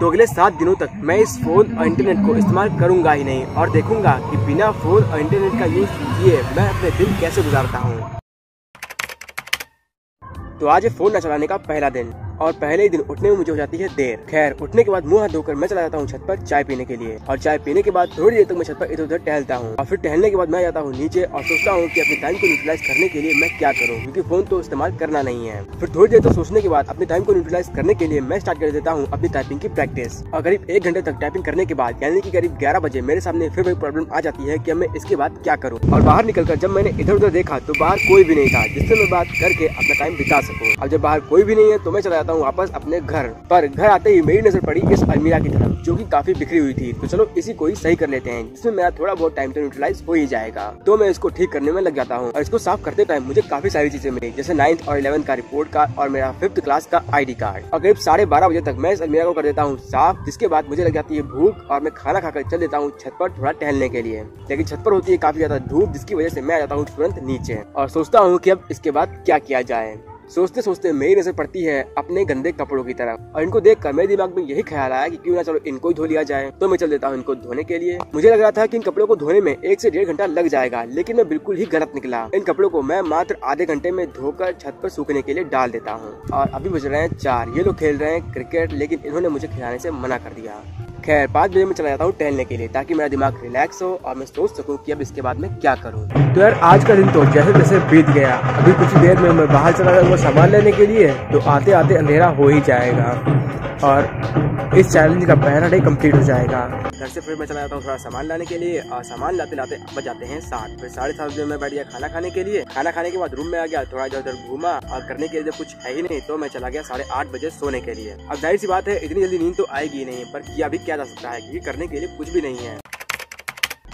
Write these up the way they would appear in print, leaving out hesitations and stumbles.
तो अगले 7 दिनों तक मैं इस फोन और इंटरनेट को इस्तेमाल करूंगा ही नहीं और देखूंगा कि बिना फोन और इंटरनेट का यूज किए मैं अपने दिन कैसे गुजारता हूँ। तो आज है फोन न चलाने का पहला दिन और पहले ही दिन उठने में मुझे हो जाती है देर। खैर, उठने के बाद मुंह हाथ धोकर मैं चला जाता हूँ छत पर चाय पीने के लिए और चाय पीने के बाद थोड़ी देर तक मैं छत पर इधर उधर टहलता हूँ और फिर टहलने के बाद मैं जाता हूँ नीचे और सोचता हूँ कि अपने टाइम को यूटिलाइज करने के लिए मैं क्या करूँ, क्योंकि फोन तो इस्तेमाल करना नहीं है। फिर थोड़ी देर तक सोचने के बाद अपने टाइम को यूटिलाइज करने के लिए मैं स्टार्ट कर देता हूँ अपनी टाइपिंग की प्रैक्टिस। और करीब 1 घंटे तक टाइपिंग करने के बाद यानी कि करीब 11 बजे मेरे सामने फिर वही प्रॉब्लम आ जाती है कि अब मैं इसके बाद क्या करूँ। और बाहर निकलकर जब मैंने इधर उधर देखा तो बाहर कोई भी नहीं था जिससे मैं बात करके अपना टाइम बिता सकूँ। अब जब बाहर कोई भी नहीं है तो मैं चला जाता हूँ वापस अपने घर पर। घर आते ही मेरी नजर पड़ी इस अलमीरा की तरफ जो कि काफी बिखरी हुई थी। तो चलो इसी को ही सही कर लेते हैं जिसमें मेरा थोड़ा बहुत टाइम तो यूटिलाइज हो ही जाएगा। तो मैं इसको ठीक करने में लग जाता हूँ और इसको साफ करते टाइम मुझे काफी सारी चीजें मिली, जैसे 9th और 11th का रिपोर्ट कार्ड और मेरा 5th क्लास का ID कार्ड। और करीब 12:30 बजे तक मैं इस अलमीरा को कर देता हूँ साफ, जिसके बाद मुझे लग जाती है भूख और मैं खाना खाकर चल देता हूँ छत पर थोड़ा टहलने के लिए। लेकिन छत पर होती है काफी ज्यादा धूप, जिसकी वजह से मैं आ जाता हूँ तुरंत नीचे और सोचता हूँ कि अब इसके बाद क्या किया जाए। सोचते सोचते मेरी नजर पड़ती है अपने गंदे कपड़ों की तरफ और इनको देखकर मेरे दिमाग में यही ख्याल आया कि क्यों ना चलो इनको ही धो लिया जाए। तो मैं चल देता हूँ इनको धोने के लिए। मुझे लग रहा था कि इन कपड़ों को धोने में 1 से 1.5 घंटा लग जाएगा, लेकिन मैं बिल्कुल ही गलत निकला। इन कपड़ों को मैं मात्र आधे घंटे में धोकर छत पर सूखने के लिए डाल देता हूँ। और अभी बज रहे हैं 4। ये लोग खेल रहे हैं क्रिकेट, लेकिन इन्होंने मुझे खिलाने से मना कर दिया। खैर 5 बजे मैं चला जाता हूँ टहलने के लिए ताकि मेरा दिमाग रिलैक्स हो और मैं सोच सकूँ कि अब इसके बाद मैं क्या करूँ। तो यार आज का दिन तो जैसे जैसे बीत गया। अभी कुछ देर में मैं बाहर चला जाऊंगा सामान लेने के लिए, तो आते आते अंधेरा हो ही जाएगा और इस चैलेंज का पहला डे कंप्लीट हो जाएगा। घर से फिर मैं चला जाता हूँ थोड़ा सामान लाने के लिए और सामान लाते लाते बज जाते हैं 7। फिर 7:30 बजे मैं बैठ गया खाना खाने के लिए। खाना खाने के बाद रूम में आ गया, थोड़ा इधर उधर घूमा और करने के लिए जब कुछ है ही नहीं तो मैं चला गया 8:30 बजे सोने के लिए। अब जाहिर सी बात है इतनी जल्दी नींद तो आएगी नहीं, पर किया भी क्या जा सकता है क्योंकि करने के लिए कुछ भी नहीं है।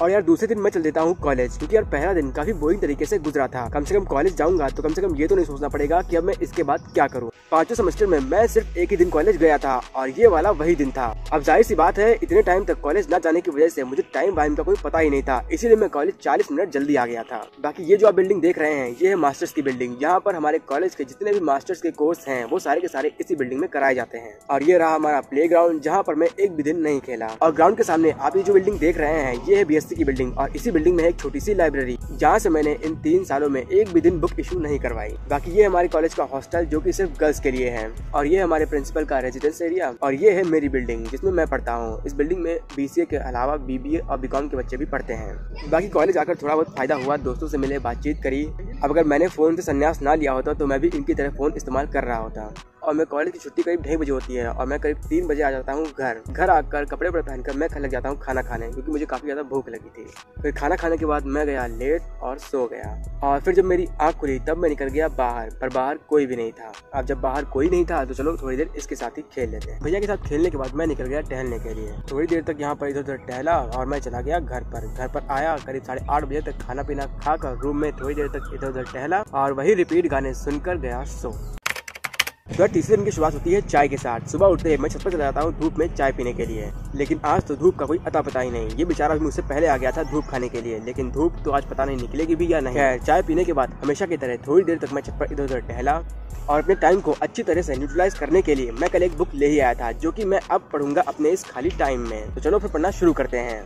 और यार दूसरे दिन मैं चल देता हूँ कॉलेज, क्योंकि यार पहला दिन काफी बोरिंग तरीके से गुजरा था। कम से कम कॉलेज जाऊंगा तो कम से कम ये तो नहीं सोचना पड़ेगा कि अब मैं इसके बाद क्या करूँ। 5वें सेमेस्टर में मैं सिर्फ एक ही दिन कॉलेज गया था और ये वाला वही दिन था। अब जाहिर सी बात है इतने टाइम तक कॉलेज न जाने की वजह से मुझे टाइम वाइम का कोई पता ही नहीं था, इसीलिए मैं कॉलेज 40 मिनट जल्दी आ गया था। बाकी ये जो आप बिल्डिंग देख रहे हैं ये है मास्टर्स की बिल्डिंग। यहाँ पर हमारे कॉलेज के जितने भी मास्टर्स के कोर्स हैं वो सारे के सारे इसी बिल्डिंग में कराए जाते हैं। और ये रहा हमारा प्ले ग्राउंड जहाँ पर मैं एक भी दिन नहीं खेला। और ग्राउंड के सामने आप ये जो बिल्डिंग देख रहे हैं ये है BSc की बिल्डिंग और इसी बिल्डिंग में एक छोटी सी लाइब्रेरी जहाँ से मैंने इन 3 सालों में एक भी दिन बुक इशू नहीं करवाई। बाकी ये हमारे कॉलेज का हॉस्टल जो कि सिर्फ गर्ल्स के लिए है और ये हमारे प्रिंसिपल का रेजिडेंस एरिया और ये है मेरी बिल्डिंग जिसमें मैं पढ़ता हूँ। इस बिल्डिंग में BCA के अलावा BBA और BCom के बच्चे भी पढ़ते हैं। बाकी कॉलेज आकर थोड़ा बहुत फायदा हुआ, दोस्तों से मिले, बातचीत करी। अब अगर मैंने फोन से संन्यास ना लिया होता तो मैं भी इनकी तरह फोन इस्तेमाल कर रहा होता। और मैं कॉलेज की छुट्टी करीब 2:30 बजे होती है और मैं करीब 3 बजे आ जाता हूँ घर आकर कपड़े पहनकर मैं लग जाता हूँ खाना खाने, क्योंकि मुझे काफी ज्यादा भूख लगी थी। फिर खाना खाने के बाद मैं गया लेट और सो गया और फिर जब मेरी आंख खुली तब मैं निकल गया बाहर, पर बाहर कोई भी नहीं था। अब जब बाहर कोई नहीं था तो चलो थोड़ी देर इसके साथ ही खेल लेते हैं। भैया के साथ खेलने के बाद मैं निकल गया टहलने के लिए। थोड़ी देर तक यहाँ पर इधर उधर टहला और मैं चला गया घर पर आया करीब 8:30 बजे तक खाना पीना खाकर रूम में थोड़ी देर तक इधर उधर टहला और वही रिपीट गाने सुनकर गया सो। तो तीसरे दिन की शुरुआत होती है चाय के साथ। सुबह उठते ही मैं छत पर चला जाता हूँ धूप में चाय पीने के लिए, लेकिन आज तो धूप का कोई अता पता ही नहीं। ये बेचारा भी मुझसे पहले आ गया था धूप खाने के लिए, लेकिन धूप तो आज पता नहीं निकलेगी भी या नहीं। चाय पीने के बाद हमेशा की तरह थोड़ी देर तक मैं छत पर इधर उधर टहला और अपने टाइम को अच्छी तरह से यूटिलाइज करने के लिए मैं कल एक बुक ले ही आया था जो कि मैं अब पढ़ूंगा अपने इस खाली टाइम में। तो चलो फिर पढ़ना शुरू करते हैं।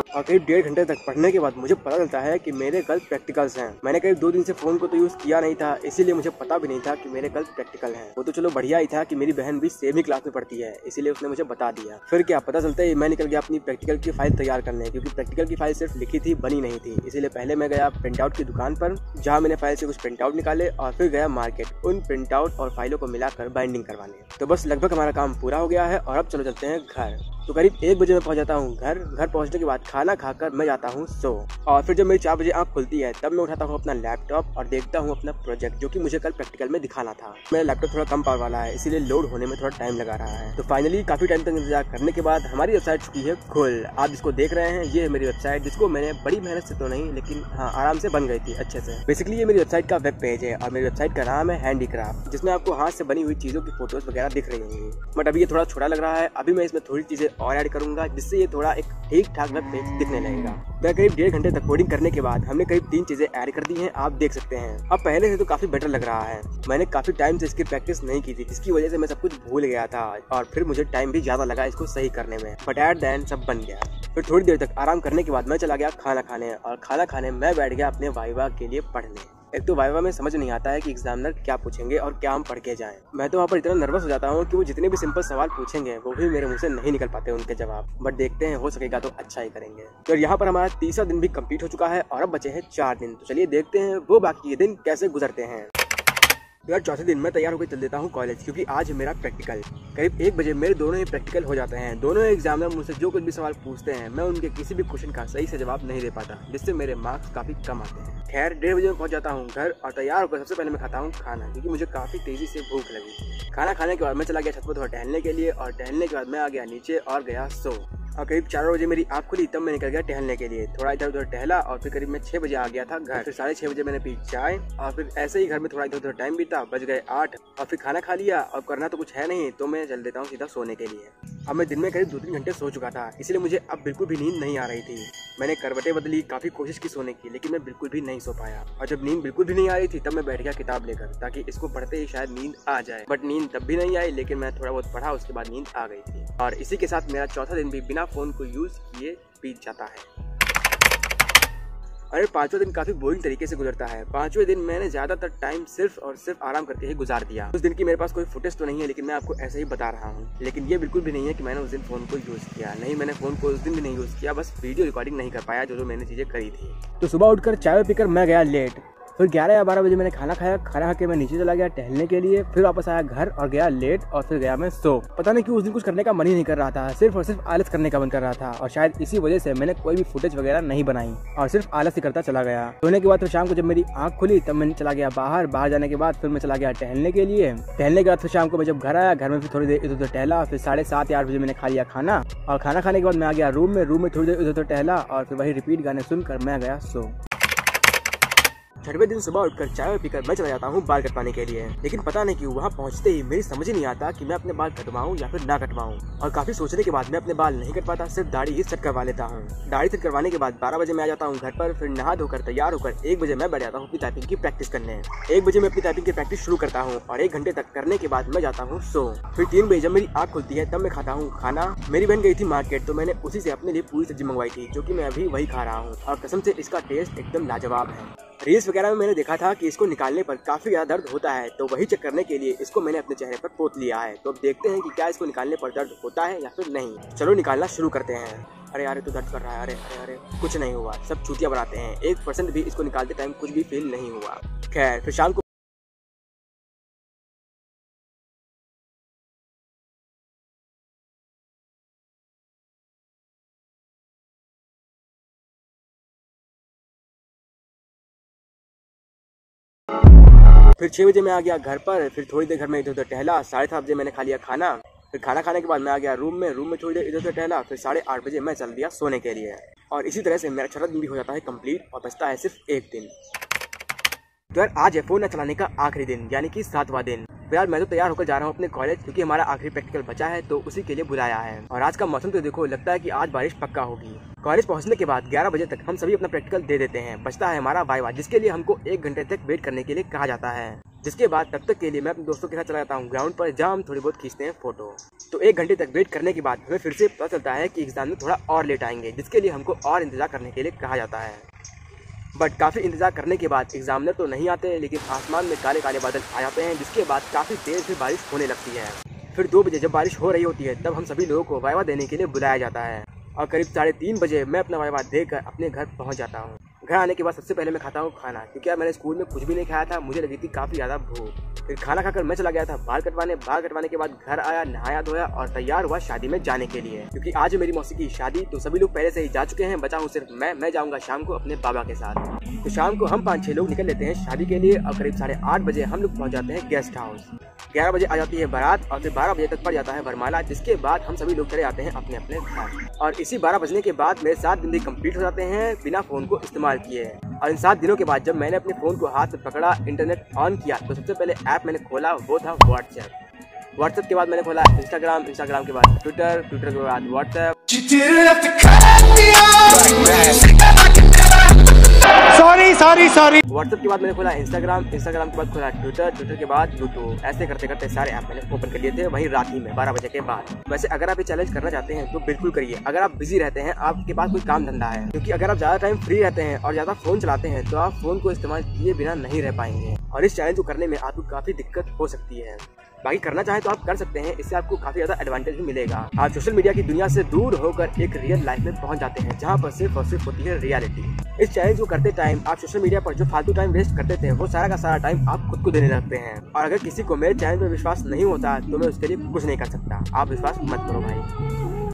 और करीब 1.5 घंटे तक पढ़ने के बाद मुझे पता चलता है कि मेरे कल प्रैक्टिकल्स हैं। मैंने करीब 2 दिन से फोन को तो यूज किया नहीं था, इसीलिए मुझे पता भी नहीं था कि मेरे कल प्रैक्टिकल हैं। वो तो चलो बढ़िया ही था कि मेरी बहन भी सेम ही क्लास में पढ़ती है, इसीलिए उसने मुझे बता दिया। फिर क्या पता चलता है मैं निकल गया अपनी प्रैक्टिकल की फाइल तैयार करने, क्योंकि प्रैक्टिकल की फाइल सिर्फ लिखी थी बनी नहीं थी। इसीलिए पहले मैं गया प्रिंट आउट की दुकान पर जहाँ मैंने फाइल से कुछ प्रिंट आउट निकाले और फिर गया मार्केट उन प्रिंट आउट और फाइलों को मिलाकर बाइंडिंग करवाने। तो बस लगभग हमारा काम पूरा हो गया है और अब चलो चलते हैं घर। तो करीब 1 बजे मैं पहुंच जाता हूँ घर पहुंचने के बाद खाना खाकर मैं जाता हूँ सो। और फिर जब मेरी 4 बजे आँख खुलती है तब मैं उठाता हूँ अपना लैपटॉप और देखता हूँ अपना प्रोजेक्ट जो कि मुझे कल प्रैक्टिकल में दिखाना था। मेरा लैपटॉप थोड़ा कम पावर वाला है, इसीलिए लोड होने में थोड़ा टाइम लगा रहा है। तो फाइनली काफी टाइम तक इंतजार करने के बाद हमारी वेबसाइट चुकी है खुल। आप जिसको देख रहे हैं ये है मेरी वेबसाइट, जिसको मैंने बड़ी मेहनत से तो नहीं लेकिन हाँ आराम से बन गई थी अच्छे से। बेसिकली ये मेरी वेबसाइट का वेब पेज है और मेरी वेबसाइट का नाम है हैंडीक्राफ्ट, जिसमें आपको हाथ से बनी हुई चीजों की फोटोज वगैरह दिख रही होंगी। बट अभी ये थोड़ा छोटा लग रहा है, अभी मैं इसमें थोड़ी चीजें और ऐड करूंगा, जिससे ये थोड़ा एक ठीक ठाक वेब पेज दिखने लगेगा। तो करीब 1.5 घंटे तक कोडिंग करने के बाद हमने करीब 3 चीजें ऐड कर दी हैं, आप देख सकते हैं। अब पहले से तो काफी बेटर लग रहा है। मैंने काफी टाइम से इसकी प्रैक्टिस नहीं की थी, जिसकी वजह से मैं सब कुछ भूल गया था और फिर मुझे टाइम भी ज्यादा लगा इसको सही करने में, बट एट द एंड सब बन गया। फिर थोड़ी देर तक आराम करने के बाद मैं चला गया खाना खाने, और खाना खाने मैं बैठ गया अपने वाइवा के लिए पढ़ने। एक तो वाइवा में समझ नहीं आता है कि एग्जामिनर क्या पूछेंगे और क्या हम पढ़ के जाएं। मैं तो वहाँ पर इतना नर्वस हो जाता हूँ कि वो जितने भी सिंपल सवाल पूछेंगे वो भी मेरे मुंह से नहीं निकल पाते उनके जवाब, बट देखते हैं, हो सकेगा तो अच्छा ही करेंगे। तो यहाँ पर हमारा तीसरा दिन भी कंप्लीट हो चुका है और अब बचे हैं 4 दिन। तो चलिए देखते हैं वो बाकी के दिन कैसे गुजरते हैं। तो यार चौथे दिन मैं तैयार होकर चल देता हूँ कॉलेज, क्योंकि आज है मेरा प्रैक्टिकल। करीब 1 बजे मेरे दोनों ही प्रैक्टिकल हो जाते हैं। दोनों एग्जामिनर मुझसे जो कुछ भी सवाल पूछते हैं मैं उनके किसी भी क्वेश्चन का सही से जवाब नहीं दे पाता, जिससे मेरे मार्क्स काफी कम आते हैं। खैर 1:30 बजे में पहुंच जाता हूँ घर और तैयार होकर सबसे पहले मैं खाता हूँ खाना, क्योंकि मुझे काफी तेजी से भूख लगी। खाना खाने के बाद मैं चला गया छत पर थोड़ा टहलने के लिए, और टहलने के बाद मैं आ गया नीचे और गया सो। और करीब 4 बजे मेरी आँख खुली, तब मैं निकल गया टहलने के लिए। थोड़ा इधर उधर टहला और फिर करीब मैं 6 बजे आ गया था घर। फिर 6:30 बजे मैंने पी चाय और फिर ऐसे ही घर में थोड़ा इधर उधर टाइम बीता, बज गए 8 और फिर खाना खा लिया। और करना तो कुछ है नहीं, तो मैं चल देता हूँ सीधा सोने के लिए। अब मैं दिन में करीब 2-3 घंटे सो चुका था, इसलिए मुझे अब बिल्कुल भी नींद नहीं आ रही थी। मैंने करवटें बदली, काफी कोशिश की सोने की, लेकिन मैं बिल्कुल भी नहीं सो पाया। और जब नींद बिल्कुल भी नहीं आ रही थी तब मैं बैठ गया किताब लेकर, ताकि इसको पढ़ते ही शायद नींद आ जाए। बट नींद तब भी नहीं आई, लेकिन मैं थोड़ा बहुत पढ़ा, उसके बाद नींद आ गई थी। और इसी के साथ मेरा चौथा दिन भी बिना फोन को यूज किए बीत जाता है। अरे 5वां दिन काफी बोरिंग तरीके से गुजरता है। 5वें दिन मैंने ज्यादातर टाइम सिर्फ और सिर्फ आराम करके ही गुजार दिया। उस दिन की मेरे पास कोई फुटेज तो नहीं है, लेकिन मैं आपको ऐसे ही बता रहा हूँ। लेकिन ये बिल्कुल भी नहीं है कि मैंने उस दिन फोन को यूज किया। नहीं, मैंने फोन को उस दिन भी नहीं यूज किया, बस वीडियो रिकॉर्डिंग नहीं कर पाया जो मैंने चीजें करी थी। तो सुबह उठकर चाय पीकर मैं गया लेट। फिर 11 या 12 बजे मैंने खाना खाया। खाना खा के मैं नीचे चला गया टहलने के लिए। फिर वापस आया घर और गया लेट, और फिर गया मैं सो। पता नहीं क्यों उस दिन कुछ करने का मन ही नहीं कर रहा था, सिर्फ और सिर्फ आलस करने का मन कर रहा था। और शायद इसी वजह से मैंने कोई भी फुटेज वगैरह नहीं बनाई और सिर्फ आलस ही करता चला गया। सोने के बाद फिर शाम को जब मेरी आंख खुली तब मैं चला गया बाहर जाने के बाद फिर मैं चला गया टहलने के लिए। टहलने के बाद फिर शाम को मैं जब घर आया, घर में फिर थोड़ी देर इधर उधर टहला। फिर 7:30 या 8 बजे मैंने खा लिया खाना, और खाना खाने के बाद मैं आ गया रूम में थोड़ी देर इधर उधर टहला, और फिर वही रिपीट गाने सुनकर मैं गया सो। 6वें दिन सुबह उठकर चाय पीकर मैं चला जाता हूँ बाल कटवाने के लिए। लेकिन पता नहीं क्यों वहाँ पहुँचते ही मेरी समझ ही नहीं आता कि मैं अपने बाल कटवाऊँ या फिर ना कटवाऊँ। और काफी सोचने के बाद मैं अपने बाल नहीं कटवाता, सिर्फ दाढ़ी ही सेट करवा लेता हूँ। दाढ़ी सेट करवाने के बाद 12 बजे मैं आ जाता हूँ घर पर। फिर नहा धोकर तैयार होकर 1 बजे मैं बैठ जाता हूँ अपनी टाइपिंग की प्रैक्टिस करने। 1 बजे मैं अपनी टाइपिंग की प्रैक्टिस शुरू करता हूँ और 1 घंटे तक करने के बाद मैं जाता हूँ सो। फिर 3 बजे जब मेरी आँख खुलती है तब मैं खाता हूँ खाना। मेरी बहन गई थी मार्केट, तो मैंने उसी से अपने लिए पूरी सब्जी मंगवाई थी, जो कि मैं अभी वही खा रहा हूँ। और कसम से इसका टेस्ट एकदम लाजवाब है। रील्स वगैरह में मैंने देखा था कि इसको निकालने पर काफी ज्यादा दर्द होता है, तो वही चेक करने के लिए इसको मैंने अपने चेहरे पर पोत लिया है। तो अब देखते हैं कि क्या इसको निकालने पर दर्द होता है या फिर नहीं। चलो निकालना शुरू करते हैं। अरे यार तो दर्द कर रहा है। अरे अरे अरे कुछ नहीं हुआ, सब चूतिया बनाते हैं। 1% भी इसको निकालते टाइम कुछ भी फील नहीं हुआ। खैर फिर शाम को फिर 6 बजे मैं आ गया घर पर। फिर थोड़ी देर घर में इधर उधर टहला। 7:30 बजे मैंने खा लिया खाना। फिर खाना खाने के बाद मैं आ गया रूम में थोड़ी देर इधर उधर टहला। फिर 8:30 बजे मैं चल दिया सोने के लिए। और इसी तरह से मेरा 6वां दिन भी हो जाता है कंप्लीट, और बचता है सिर्फ 1 दिन। तो यार आज है फोन न चलाने का आखिरी दिन, यानी कि 7वां दिन। फिलहाल मैं तो तैयार होकर जा रहा हूँ अपने कॉलेज, क्योंकि हमारा आखिरी प्रैक्टिकल बचा है, तो उसी के लिए बुलाया है। और आज का मौसम तो देखो, लगता है कि आज बारिश पक्का होगी। कॉलेज पहुंचने के बाद 11 बजे तक हम सभी अपना प्रैक्टिकल दे देते हैं। बचता है हमारा वाइवा, जिसके लिए हमको 1 घंटे तक वेट करने के लिए कहा जाता है। जिसके बाद तब तक के लिए मैं अपने दोस्तों के साथ चला जाता हूँ ग्राउंड पर, जहाँ हम थोड़ी बहुत खींचते हैं फोटो। तो 1 घंटे तक वेट करने के बाद हमें फिर से पता चलता है कि एग्जाम में थोड़ा और लेट आएंगे, जिसके लिए हमको और इंतजार करने के लिए कहा जाता है। बट काफ़ी इंतजार करने के बाद एग्जामिनर तो नहीं आते, लेकिन आसमान में काले काले बादल आ जाते हैं, जिसके बाद काफ़ी देर से बारिश होने लगती है। फिर 2 बजे जब बारिश हो रही होती है तब हम सभी लोगों को वाइवा देने के लिए बुलाया जाता है। और करीब 3:30 बजे मैं अपना वाइवा देकर अपने घर पहुंच जाता हूं। घर आने के बाद सबसे पहले मैं खाता हूं खाना, क्योंकि यार मैंने स्कूल में कुछ भी नहीं खाया था, मुझे लगी थी काफ़ी ज़्यादा भूख। फिर खाना खाकर मैं चला गया था बाल कटवाने के बाद घर आया, नहाया धोया और तैयार हुआ शादी में जाने के लिए, क्योंकि आज है मेरी मौसी की शादी। तो सभी लोग पहले से ही जा चुके हैं, बचा हूँ सिर्फ मैं जाऊँगा शाम को अपने बाबा के साथ। तो शाम को हम 5-6 लोग निकल लेते हैं शादी के लिए, और करीब 8:30 बजे हम लोग पहुँच जाते हैं गेस्ट हाउस। 11 बजे आ जाती है बारात, और फिर 12 बजे तक पड़ जाता है वरमाला, जिसके बाद हम सभी लोग चले जाते हैं अपने अपने घर। और इसी 12 बजने के बाद मेरे 7 दिन भी कंप्लीट हो जाते हैं बिना फोन को इस्तेमाल किए। और इन 7 दिनों के बाद जब मैंने अपने फोन को हाथ में पकड़ा, इंटरनेट ऑन किया, तो सबसे पहले ऐप मैंने खोला वो था व्हाट्सएप। व्हाट्सएप के बाद मैंने खोला इंस्टाग्राम, इंस्टाग्राम के बाद ट्विटर, ट्विटर के बाद व्हाट्सएप। सॉरी। व्हाट्सएप के बाद मैंने खोला इंस्टाग्राम, इंस्टाग्राम के बाद खोला ट्विटर, ट्विटर के बाद यूट्यूब। ऐसे करते करते सारे ऐप मैंने ओपन कर लिए थे वहीं रात ही में 12 बजे के बाद। वैसे अगर आप ये चैलेंज करना चाहते हैं तो बिल्कुल करिए। अगर आप बिजी रहते हैं, आपके पास कोई काम धंधा है, क्योंकि अगर आप ज्यादा टाइम फ्री रहते हैं और ज्यादा फोन चलाते हैं तो आप फोन को इस्तेमाल किए बिना नहीं रह पाएंगे और इस चैलेंज को करने में आपको काफी दिक्कत हो सकती है। बाकी करना चाहे तो आप कर सकते हैं, इससे आपको काफी ज्यादा एडवांटेज भी मिलेगा। आप सोशल मीडिया की दुनिया से दूर होकर एक रियल लाइफ में पहुंच जाते हैं जहां पर सिर्फ और सिर्फ होती है रियलिटी। इस चैलेंज को करते टाइम आप सोशल मीडिया पर जो फालतू टाइम वेस्ट करते थे वो सारा का सारा टाइम आप खुद को देने लगते हैं। और अगर किसी को मेरे चैनल पर विश्वास नहीं होता तो मैं उसके लिए कुछ नहीं कर सकता। आप विश्वास मत करो भाई।